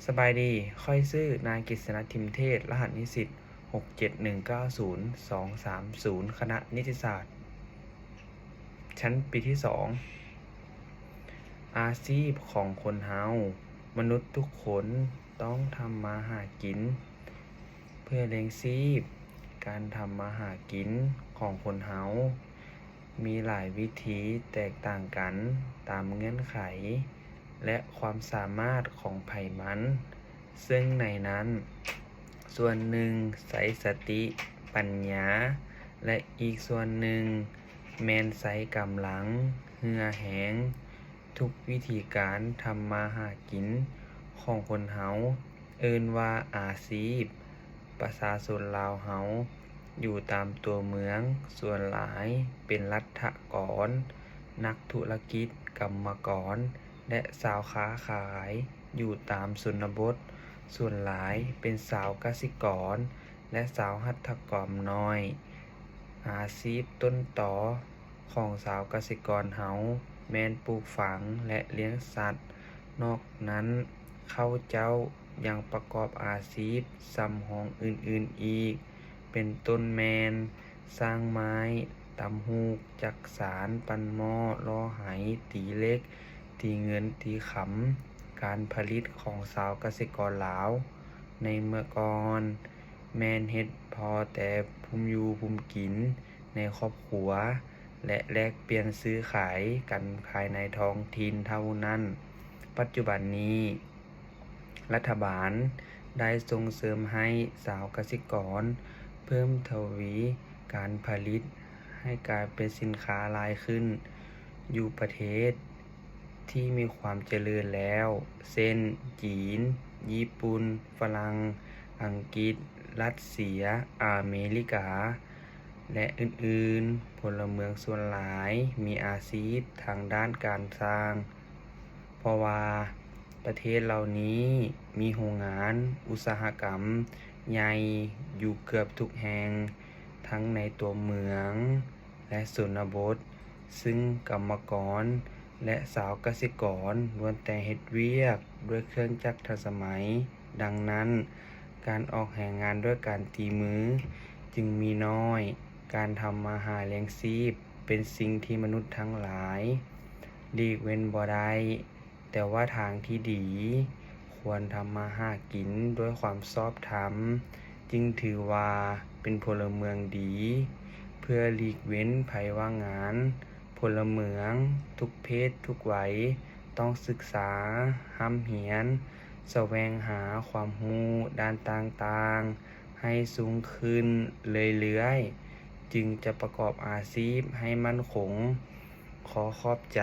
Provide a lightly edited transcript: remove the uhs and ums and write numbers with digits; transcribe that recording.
สบายดีค่อยซื่อนายกฤษณทิมเทศรหัสนิสิต67190-230คณะนิติศาสตร์ชั้นปีที่2อาชีพของคนเฮามนุษย์ทุกคนต้องทำมาหากินเพื่อเลี้ยงชีพการทำมาหากินของคนเฮามีหลายวิธีแตกต่างกันตามเงื่อนไขและความสามารถของไผมันซึ่งในนั้นส่วนหนึ่งใช้สติปัญญาและอีกส่วนหนึ่งแม่นใช้กำลังเหือแหงทุกวิธีการทำมาหากินของคนเฮาเอิ้นว่าอาชีพประชาชนลาวเฮาอยู่ตามตัวเมืองส่วนหลายเป็นรัฐกรนักธุรกิจกรรมกรและชาวค้าขายอยู่ตามชนบทส่วนหลายเป็นชาวกสิกรและชาวหัตถกรรมน้อยอาชีพต้นตอของชาวกสิกรเฮาแม่นปลูกฝังและเลี้ยงสัตว์นอกนั้นเขาเจ้ายังประกอบอาชีพสำรองอื่นๆอีกเป็นต้นแม่นสร้างไม้ตำฮูกจักสานปั้นหม้อล่อไหตีเหล็กตีเงินตีขำการผลิตของชาวกสิกรลาวในเมื่อก่อนแม่นเฮ็ดพอแต่ภูมิอยู่ภูมิกินในครอบครัวและแลกเปลี่ยนซื้อขายกันภายในท้องถิ่นเท่านั้นปัจจุบันนี้รัฐบาลได้ส่งเสริมให้ชาวกสิกรเพิ่มทวีการผลิตให้กลายเป็นสินค้าหลายขึ้นอยู่ประเทศที่มีความเจริญแล้วเช่นจีนญี่ปุ่นฝรั่งอังกฤษรัสเซียอเมริกาและอื่นๆพลเมืองส่วนหลายมีอาชีพทางด้านการสร้างเพราะว่าประเทศเหล่านี้มีโรงงานอุตสาหกรรมใหญ่อยู่เกือบทุกแห่งทั้งในตัวเมืองและชนบทซึ่งกรรมกรและชาวกสิกรล้วนแต่เฮ็ดเวียกด้วยเครื่องจักรทันสมัยดังนั้นการออกแรงงานด้วยการตีมือจึงมีน้อยการทำมาหาเลี้ยงชีพเป็นสิ่งที่มนุษย์ทั้งหลายหลีกเว้นบ่ได้แต่ว่าทางที่ดีควรทำมาหากินด้วยความชอบธรรมจึงถือว่าเป็นพลเมืองดีเพื่อหลีกเว้นภัยว่างงานพลเมืองทุกเพศทุกวัยต้องศึกษาร่ำเรียนแสวงหาความรู้ด้านต่างๆให้สูงขึ้นเรื่อยๆจึงจะประกอบอาชีพให้มั่นคงขอขอบใจ